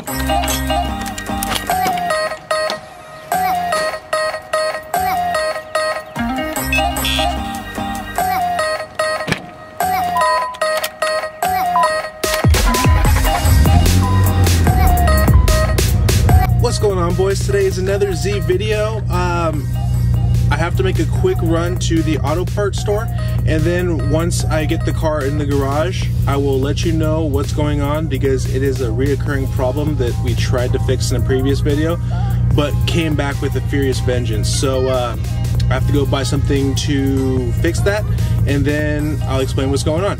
What's going on, boys? Today is another Z video. I have to make a quick run to the auto parts store, and then once I get the car in the garage, I will let you know what's going on, because it is a reoccurring problem that we tried to fix in a previous video but came back with a furious vengeance. So I have to go buy something to fix that, and then I'll explain what's going on.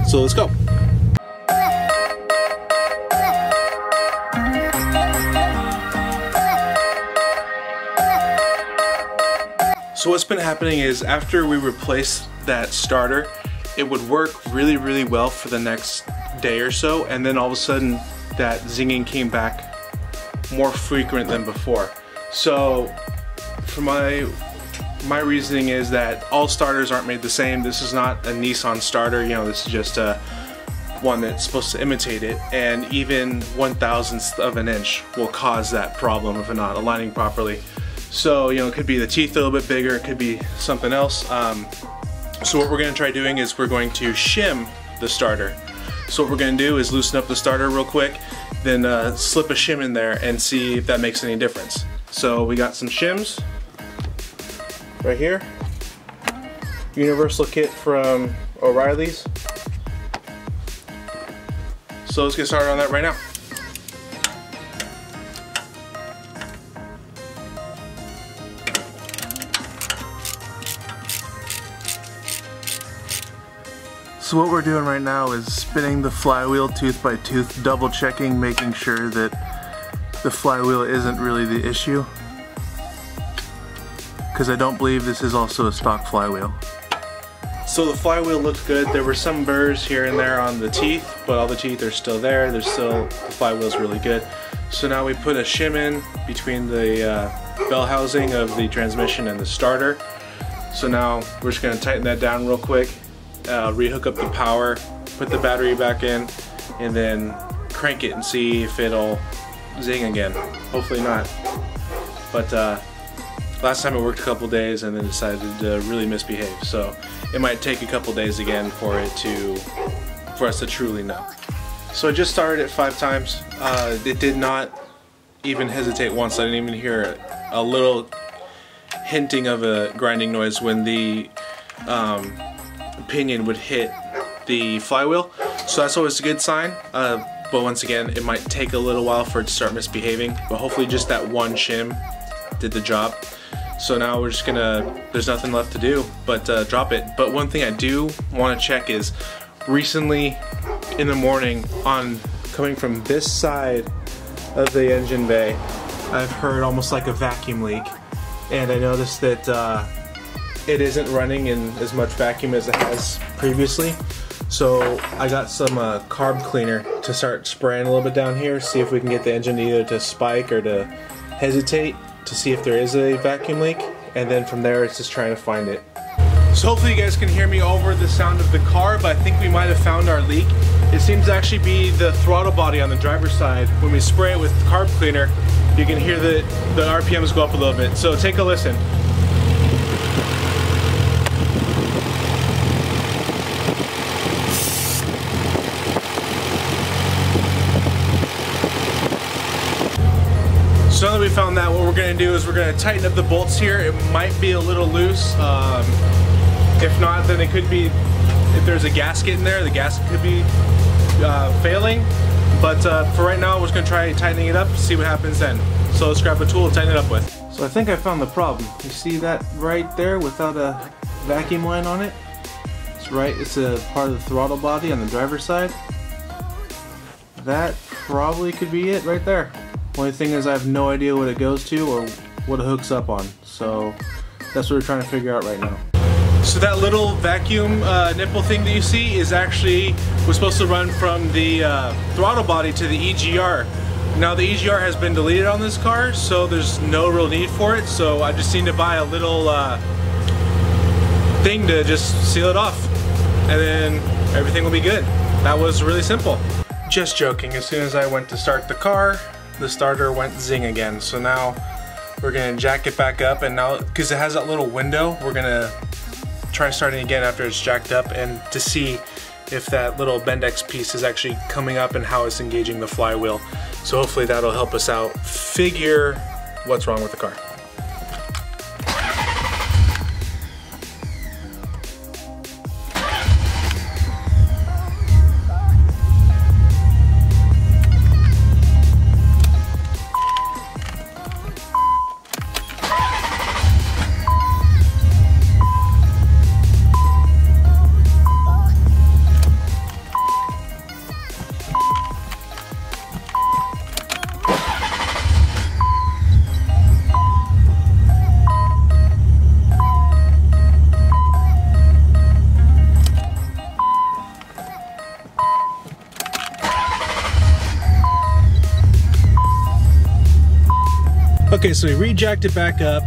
So let's go. So what's been happening is, after we replaced that starter, it would work really well for the next day or so, and then all of a sudden that zinging came back more frequent than before. So for my reasoning is that all starters aren't made the same. This is not a Nissan starter, you know, this is just a one that's supposed to imitate it, and even 1/1000th of an inch will cause that problem if it's not aligning properly. So, you know, it could be the teeth a little bit bigger, it could be something else. So what we're going to try doing is we're going to shim the starter. So what we're going to do is loosen up the starter real quick, then slip a shim in there and see if that makes any difference. So we got some shims right here. Universal kit from O'Reilly's. So let's get started on that right now. So what we're doing right now is spinning the flywheel tooth by tooth, double checking, making sure that the flywheel isn't really the issue, because I don't believe this is also a stock flywheel. So the flywheel looked good. There were some burrs here and there on the teeth, but all the teeth are still there. The flywheel's really good. So now we put a shim in between the bell housing of the transmission and the starter. So now we're just going to tighten that down real quick. Rehook up the power, put the battery back in, and then crank it and see if it'll zing again. Hopefully not. But last time it worked a couple days and then decided to really misbehave. So it might take a couple days again for us to truly know. So I just started it 5 times. It did not even hesitate once. I didn't even hear a little hinting of a grinding noise when the pinion would hit the flywheel, so that's always a good sign, but once again it might take a little while for it to start misbehaving, but hopefully just that one shim did the job. So now we're just gonna, there's nothing left to do but drop it. But one thing I do want to check is, recently in the morning, on coming from this side of the engine bay, I've heard almost like a vacuum leak, and I noticed that it isn't running in as much vacuum as it has previously. So I got some carb cleaner to start spraying a little bit down here, see if we can get the engine either to spike or to hesitate, to see if there is a vacuum leak, and then from there it's just trying to find it. So hopefully you guys can hear me over the sound of the car, but I think we might have found our leak. It seems to actually be the throttle body on the driver's side. When we spray it with carb cleaner, you can hear the RPMs go up a little bit. So take a listen. So now that we found that, what we're going to do is we're going to tighten up the bolts here. It might be a little loose. If not, then it could be, if there's a gasket in there, the gasket could be failing. But for right now, we're just going to try tightening it up, see what happens then. So let's grab a tool to tighten it up with. So I think I found the problem. You see that right there without a vacuum line on it? It's a part of the throttle body on the driver's side. That probably could be it right there. Only thing is I have no idea what it goes to or what it hooks up on. So that's what we're trying to figure out right now. So that little vacuum nipple thing that you see is actually was supposed to run from the throttle body to the EGR. Now the EGR has been deleted on this car, so there's no real need for it. So I just need to buy a little thing to just seal it off, and then everything will be good. That was really simple. Just joking, as soon as I went to start the car, the starter went zing again. So now we're gonna jack it back up, and now, because it has that little window, we're gonna try starting again after it's jacked up, and to see if that little Bendex piece is actually coming up and how it's engaging the flywheel. So hopefully that'll help us out figure what's wrong with the car. Okay, so we re-jacked it back up,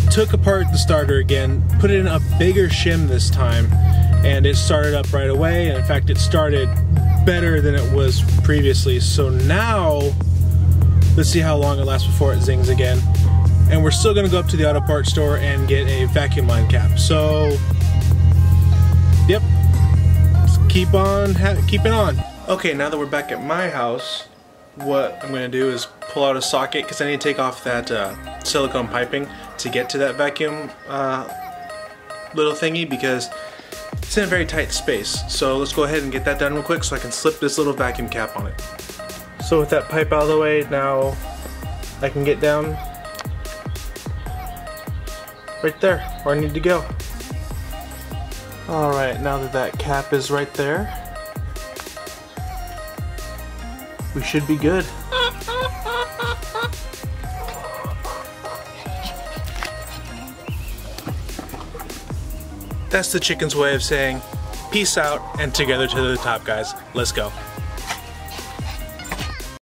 took apart the starter again, put in a bigger shim this time, and it started up right away, and in fact it started better than it was previously. So now, let's see how long it lasts before it zings again. And we're still gonna go up to the auto parts store and get a vacuum line cap. So, yep, let's keep on keeping on. Okay, now that we're back at my house, what I'm gonna do is pull out a socket, because I need to take off that silicone piping to get to that vacuum little thingy, because it's in a very tight space. So let's go ahead and get that done real quick so I can slip this little vacuum cap on it. So with that pipe out of the way, now I can get down right there where I need to go. Alright, now that that cap is right there, we should be good. That's the chicken's way of saying peace out and together to the top, guys. Let's go.